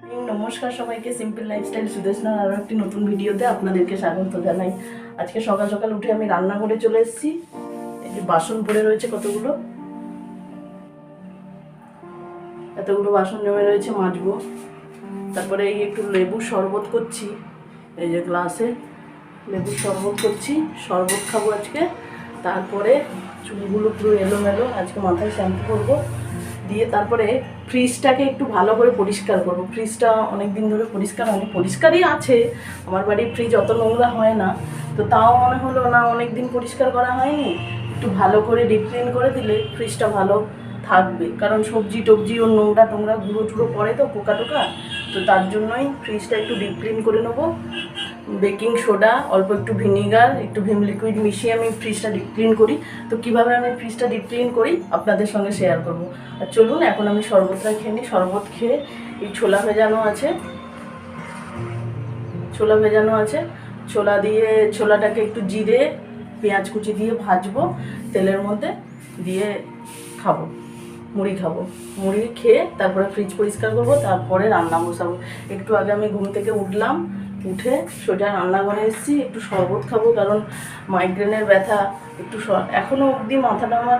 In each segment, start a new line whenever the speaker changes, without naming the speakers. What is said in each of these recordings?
নমস্কার সবাইকে, simple lifestyle সুদেশনার আরও একটি নতুন ভিডিওতে আপনাদেরকে স্বাগত জানাই। আজকে সকাল সকাল উঠে আমি রান্না করে চলে এসেছি। এই যে বাসন পড়ে রয়েছে এতগুলো বাসন জমে রয়েছে, মাজবো। তারপরে এই একটু লেবুর শরবত করছি, এই যে গ্লাসে লেবুর শরবত করছি, শরবত খাবো আজকে। তারপরে চুলগুলো পুরো এলোমেলো, আজকে মাথায় শ্যাম্পু করবো, দিয়ে তারপরে ফ্রিজটাকে একটু ভালো করে পরিষ্কার করবো। ফ্রিজটা অনেক দিন ধরে পরিষ্কার হয়নি, পরিষ্কারই আছে, আমার বাড়ির ফ্রিজ অত নোংরা হয় না, তো তাও মনে হলো না অনেক দিন পরিষ্কার করা হয়নি, একটু ভালো করে ডিপ ক্লিন করে দিলে ফ্রিজটা ভালো থাকবে। কারণ সবজি টবজি ও নোংরা টোংরা গুঁড়ো টুড়ো পড়ে তো, পোকা টোকা, তো তার জন্যই ফ্রিজটা একটু ডিপ ক্লিন করে নেবো। বেকিং সোডা, অল্প একটু ভিনিগার, একটু ভিম লিকুইড মিশিয়ে আমি ফ্রিজটা ডিপ ক্লিন করি। তো কীভাবে আমি ফ্রিজটা ডিপ ক্লিন করি আপনাদের সঙ্গে শেয়ার করবো। আর চলুন এখন আমি শরবতটা খেয়ে নিই। শরবত খেয়ে এই ছোলা ভেজানো আছে, ছোলা দিয়ে ছোলাটাকে একটু জিরে পেঁয়াজ কুচি দিয়ে ভাজবো তেলের মধ্যে, দিয়ে খাবো, মুড়ি খাবো। মুড়ি খেয়ে তারপরে ফ্রিজ পরিষ্কার করবো, তারপরে রান্না বসাবো। একটু আগে আমি ঘুম থেকে উঠলাম, উঠে সোজা রান্নাঘরে এসেছি, একটু শরবত খাবো, কারণ মাইগ্রেনের ব্যথা একটু এখনও অবধি মাথাটা আমার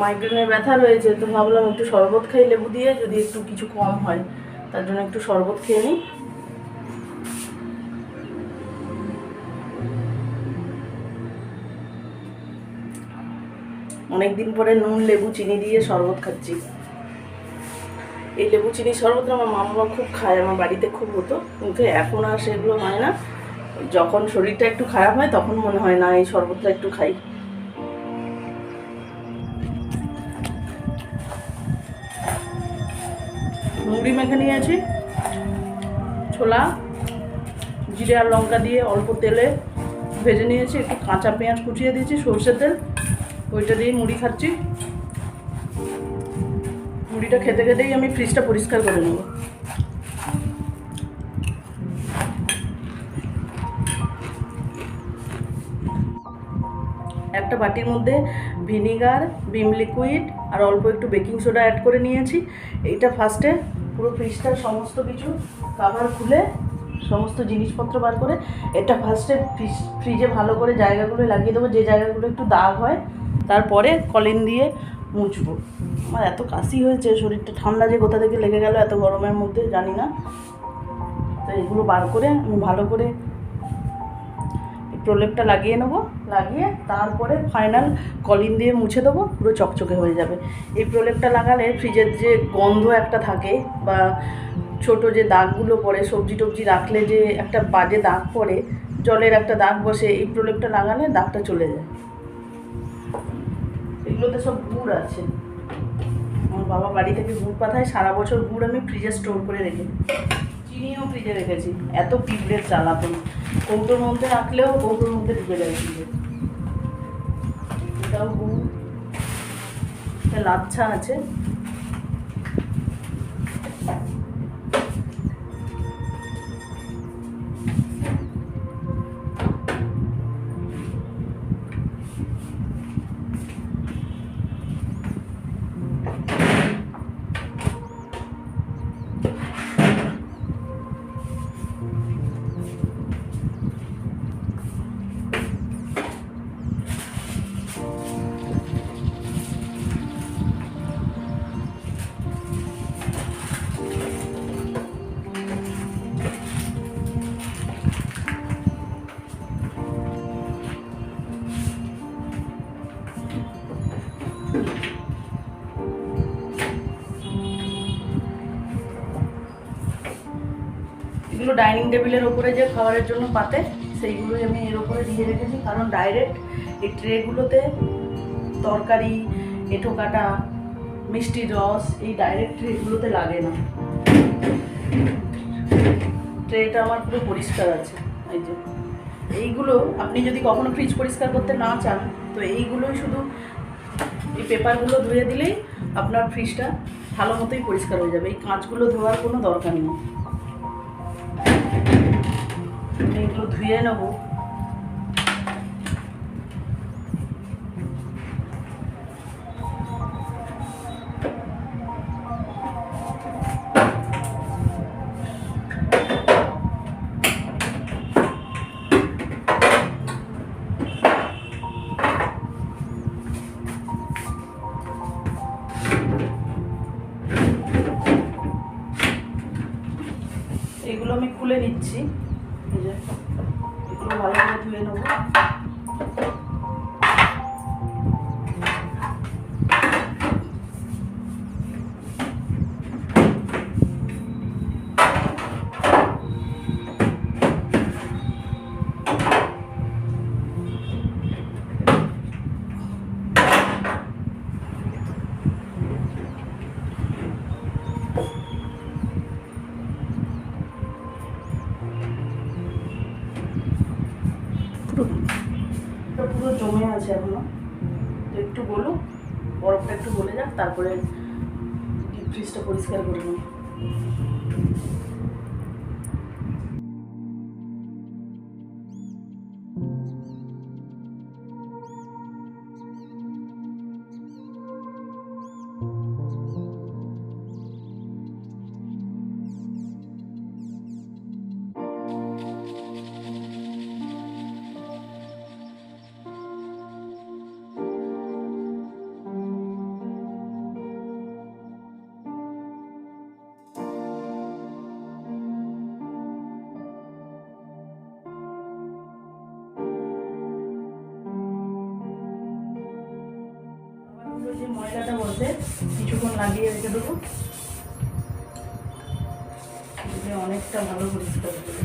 মাইগ্রেনের ব্যথা রয়েছে, তো ভাবলাম একটু শরবত খাই লেবু দিয়ে, যদি একটু কিছু কম হয়, তার জন্য একটু শরবত খেয়ে নিই। অনেকদিন পরে নুন লেবু চিনি দিয়ে শরবত খাচ্ছি। এই লেবু চিনি শরবতটা আমার মা বাবা খুব খায়, আমার বাড়িতে খুব হতো, কিন্তু এখন আর সেগুলো হয় না। যখন শরীরটা একটু খারাপ হয় তখন মনে হয় না এই শরবতটা একটু খাই। মুড়ি মেখে নিয়েছি, ছোলা জিরে আর লঙ্কা দিয়ে অল্প তেলে ভেজে নিয়েছি, একটু কাঁচা পেঁয়াজ কুচিয়ে দিয়েছি, সরষের তেল, ওইটা দিয়ে মুড়ি খাচ্ছি। মুড়িটা খেতে খেতেই আমি ফ্রিজটা পরিষ্কার করে নেব। একটা বাটির মধ্যে ভিনিগার, ভিম লিকুইড আর অল্প একটু বেকিং সোডা অ্যাড করে নিয়েছি। এইটা ফার্স্টে পুরো ফ্রিজটার সমস্ত কিছু কাভার খুলে সমস্ত জিনিসপত্র বার করে এটা ফার্স্টে ফ্রিজে ভালো করে জায়গাগুলো লাগিয়ে দেবো, যে জায়গাগুলো একটু দাগ হয়, তারপরে কলিন দিয়ে মুছবো। আমার এত কাশি হয়েছে, শরীরটা ঠান্ডা যে কোথা থেকে লেগে গেল এত গরমের মধ্যে জানি না। তো এগুলো বার করে আমি ভালো করে প্রলেপটা লাগিয়ে নেবো, লাগিয়ে তারপরে ফাইনাল কলিন দিয়ে মুছে দেবো, পুরো চকচকে হয়ে যাবে। এই প্রলেপটা লাগালে ফ্রিজের যে গন্ধ একটা থাকে বা ছোট যে দাগগুলো পড়ে, সবজি টবজি রাখলে যে একটা বাজে দাগ পড়ে, জলের একটা দাগ বসে, এই প্রলেপটা লাগালে দাগটা চলে যায়। এগুলোতে সব গুড় আছে, আমার বাবা বাড়ি থেকে গুড় পাঠায়, সারা বছর গুড় আমি ফ্রিজে স্টোর করে রেখে, চিনিও ফ্রিজে রেখেছি। এত পিঁপড়ের জ্বালাতন, কৌটোর মধ্যে রাখলেও কৌটোর মধ্যে ঢুকে যায় ফ্রিজে। এটাও গুড়, লাচ্ছা আছে। এগুলো ডাইনিং টেবিলের ওপরে যে খাবারের জন্য পাতে, সেইগুলোই আমি এর ওপরে দিয়ে রেখেছি, কারণ ডাইরেক্ট এই ট্রেগুলোতে তরকারি, এঁঠো কাটা, মিষ্টির রস এই ডাইরেক্ট ট্রেগুলোতে লাগে না। ট্রেটা আমার পুরো পরিষ্কার আছে। এই যে এইগুলো আপনি যদি কখনো ফ্রিজ পরিষ্কার করতে না চান, তো এইগুলোই শুধু এই পেপারগুলো ধুয়ে দিলেই আপনার ফ্রিজটা ভালো মতোই পরিষ্কার হয়ে যাবে। এই কাঁচগুলো ধোয়ার কোনো দরকার নেই। এগুলো ধুয়ে নেবো। খুলে নিচ্ছি। এই যে এগুলো ভালো করে ধুয়ে নেবো। পুরো জমে আছে এখনো, তো একটু গলুক, বরফটা একটু গলে যাক, তারপরে ডিপ ফ্রিজটা পরিষ্কার করে নেব। যে ময়লাটা বসে কিছুক্ষণ লাগিয়ে রেখে দেবো, অনেকটা ভালো পরিষ্কার করে।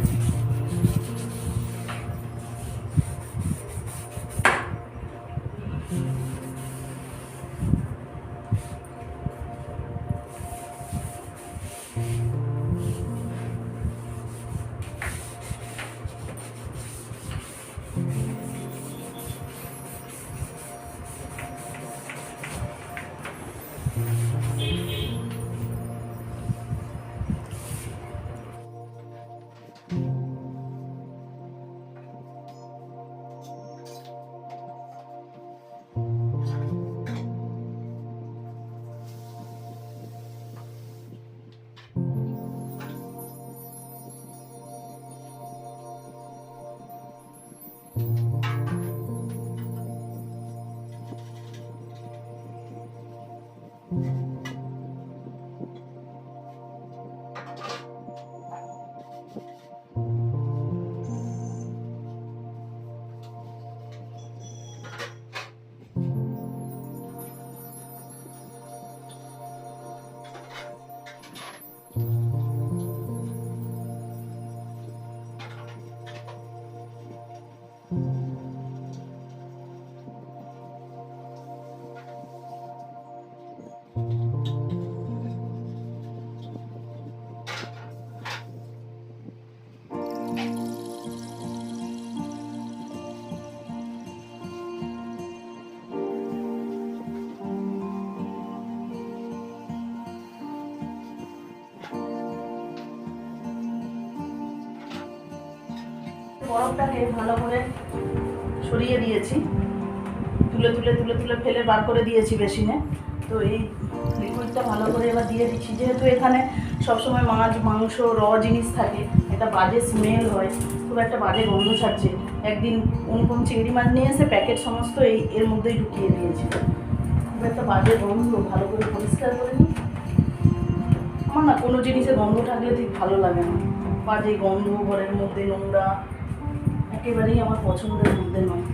বরফটাকে ভালো করে সরিয়ে দিয়েছি, তুলে তুলে তুলে তুলে ফেলে বার করে দিয়েছি বেসিনে। তো এই লিকুইডটা ভালো করে এবার দিয়ে দিচ্ছি, যেহেতু এখানে সবসময় মাছ মাংস র জিনিস থাকে, একটা বাজে স্মেল হয়, খুব একটা বাজে গন্ধ ছাড়ছে। একদিন অনুপম চিংড়ি মাছ নিয়ে এসে প্যাকেট সমস্ত এর মধ্যেই ঢুকিয়ে দিয়েছি, খুব একটা বাজে গন্ধ। ভালো করে পরিষ্কার করে নিই। আমার না কোনো জিনিসে গন্ধ থাকলে ঠিক ভালো লাগে না, বাজে গন্ধ, ঘরের মধ্যে নোংরা, একেবারেই আমার পছন্দের মধ্যে নয়।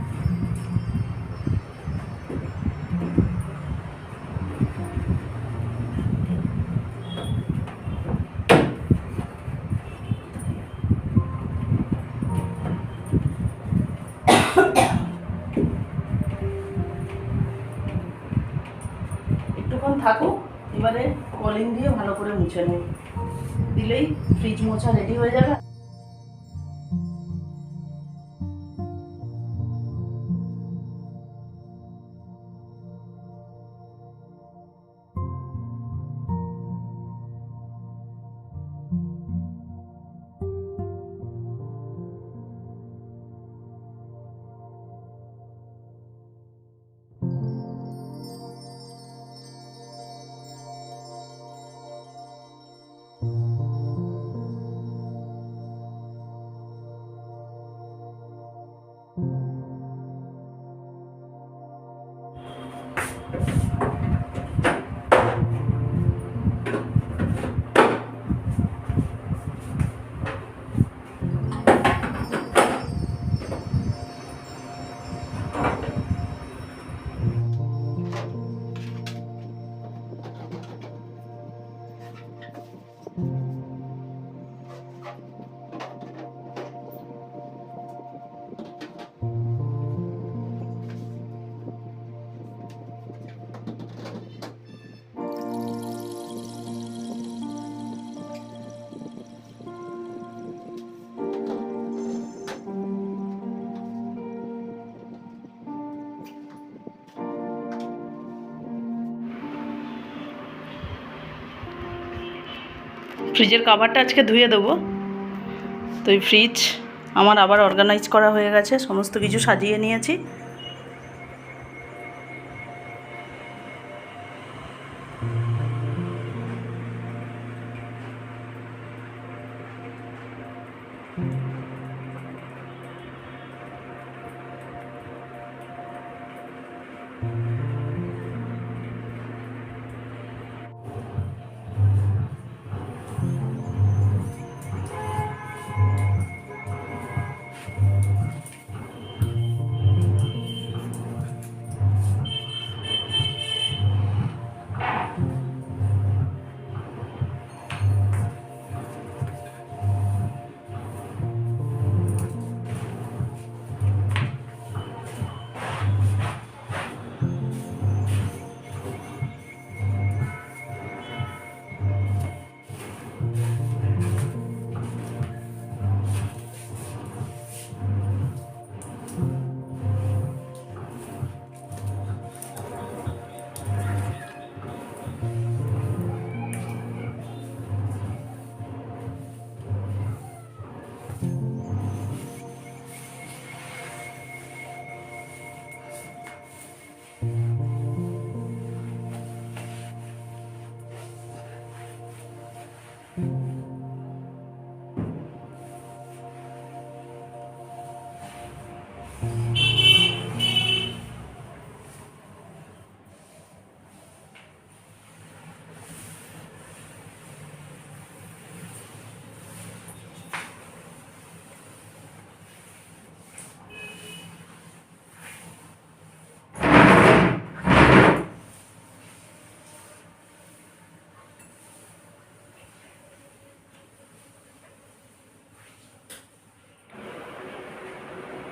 একটুক্ষণ থাকুক, এবারে কলিং দিয়ে ভালো করে মুছে নেব, দিলেই ফ্রিজ মোছা রেডি হয়ে যাবে। ফ্রিজের কভারটা আজকে ধুয়ে দেবো। তো এই ফ্রিজ আমার আবার অর্গানাইজ করা হয়ে গেছে, সমস্ত কিছু সাজিয়ে নিয়েছি।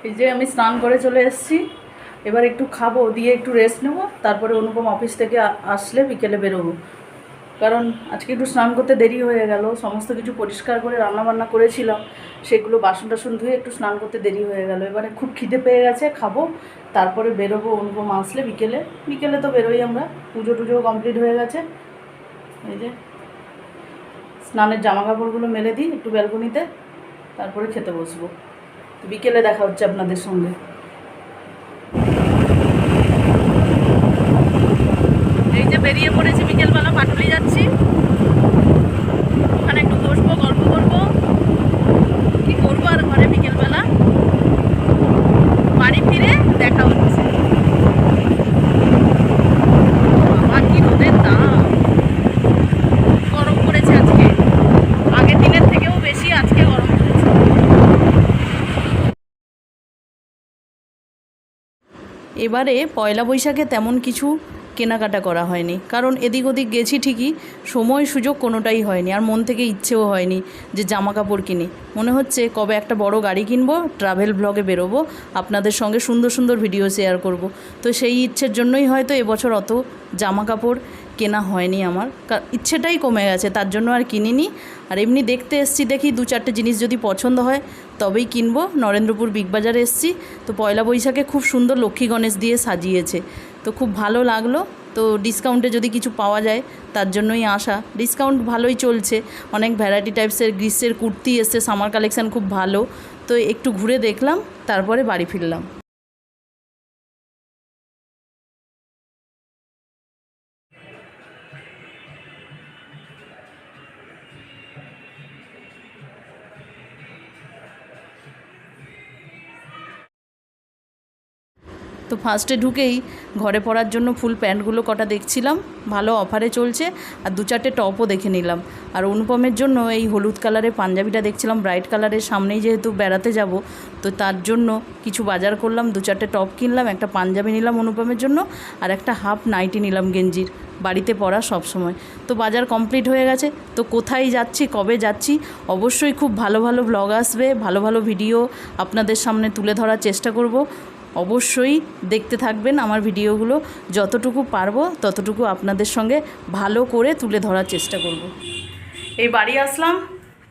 এই যে আমি স্নান করে চলে এসেছি, এবার একটু খাবো, দিয়ে একটু রেস্ট নেব, তারপরে অনুপম অফিস থেকে আসলে বিকেলে বেরোবো। কারণ আজকে একটু স্নান করতে দেরি হয়ে গেল, সমস্ত কিছু পরিষ্কার করে রান্নাবান্না করেছিলাম, সেগুলো বাসন টাসন ধুয়ে একটু স্নান করতে দেরি হয়ে গেল। এবারে খুব খিদে পেয়ে গেছে, খাবো, তারপরে বেরোবো অনুপম আসলে বিকেলে। বিকেলে তো বেরোই আমরা, পুজো টুজো কমপ্লিট হয়ে গেছে। এই যে স্নানের জামা কাপড়গুলো মেলে দিই একটু ব্যালকনিতে, তারপরে খেতে বসবো। বিকেলে দেখা হচ্ছে আপনাদের সঙ্গে। এই যে বেরিয়ে পড়েছি, বিকেলবেলা পাটুলি যাচ্ছি, ওখানে একটু বসবো, গল্প করবো, কি করবো আর ঘরে বিকেলবেলা। বাড়ি ফিরে দেখা হচ্ছে। আমার কি রোদের দাম, গরম পড়েছে আজকে, আগের দিনের থেকেও বেশি আজকে গরম পড়েছে। এবারে পয়লা বৈশাখে তেমন কিছু কেনাকাটা করা হয়নি, কারণ এদিক ওদিক গেছি ঠিকই, সময় সুযোগ কোনোটাই হয়নি, আর মন থেকে ইচ্ছেও হয়নি যে জামা কাপড় কিনি। মনে হচ্ছে কবে একটা বড় গাড়ি কিনবো, ট্রাভেল ব্লগে বেরোবো, আপনাদের সঙ্গে সুন্দর সুন্দর ভিডিও শেয়ার করব। তো সেই ইচ্ছের জন্যই হয়তো এবছর অত জামা কাপড় কেনা হয়নি আমার, ইচ্ছেটাই কমে গেছে, তার জন্য আর কিনিনি। আর এমনি দেখতে এসছি, দেখি দু চারটে জিনিস যদি পছন্দ হয় তবেই কিনবো। নরেন্দ্রপুর বিগ বাজারে এসছি, তো পয়লা বৈশাখে খুব সুন্দর লক্ষ্মী গণেশ দিয়ে সাজিয়েছে, তো খুব ভালো লাগলো। তো ডিসকাউন্টে যদি কিছু পাওয়া যায় তার জন্যই আসা, ডিসকাউন্ট ভালোই চলছে, অনেক ভ্যারাইটি টাইপসের গ্রীষ্মের কুর্তি এসছে, সামার কালেকশান খুব ভালো। তো একটু ঘুরে দেখলাম, তারপরে বাড়ি ফিরলাম। তো ফার্স্টে ঢুকেই ঘরে পরার জন্য ফুল প্যান্টগুলো কটা দেখছিলাম, ভালো অফারে চলছে, আর দু চারটে টপও দেখে নিলাম। আর অনুপমের জন্য এই হলুদ কালারের পাঞ্জাবিটা দেখছিলাম, ব্রাইট কালারের, সামনেই যেহেতু বেড়াতে যাব, তো তার জন্য কিছু বাজার করলাম, দু চারটে টপ কিনলাম, একটা পাঞ্জাবি নিলাম অনুপমের জন্য, আর একটা হাফ নাইটি নিলাম গেঞ্জির, বাড়িতে পরা সব সময়। তো বাজার কমপ্লিট হয়ে গেছে। তো কোথায় যাচ্ছি, কবে যাচ্ছি, অবশ্যই খুব ভালো ভালো ব্লগ আসবে, ভালো ভালো ভিডিও আপনাদের সামনে তুলে ধরার চেষ্টা করব। অবশ্যই দেখতে থাকবেন আমার ভিডিওগুলো, যতটুকু পারবো ততটুকু আপনাদের সঙ্গে ভালো করে তুলে ধরার চেষ্টা করব। এই বাড়ি আসলাম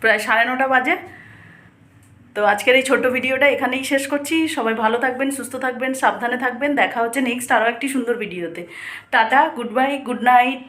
প্রায় 9:30 বাজে। তো আজকের এই ছোট্ট ভিডিওটা এখানেই শেষ করছি। সবাই ভালো থাকবেন, সুস্থ থাকবেন, সাবধানে থাকবেন। দেখা হচ্ছে নেক্সট আরও একটি সুন্দর ভিডিওতে। Tata, good bye, good night.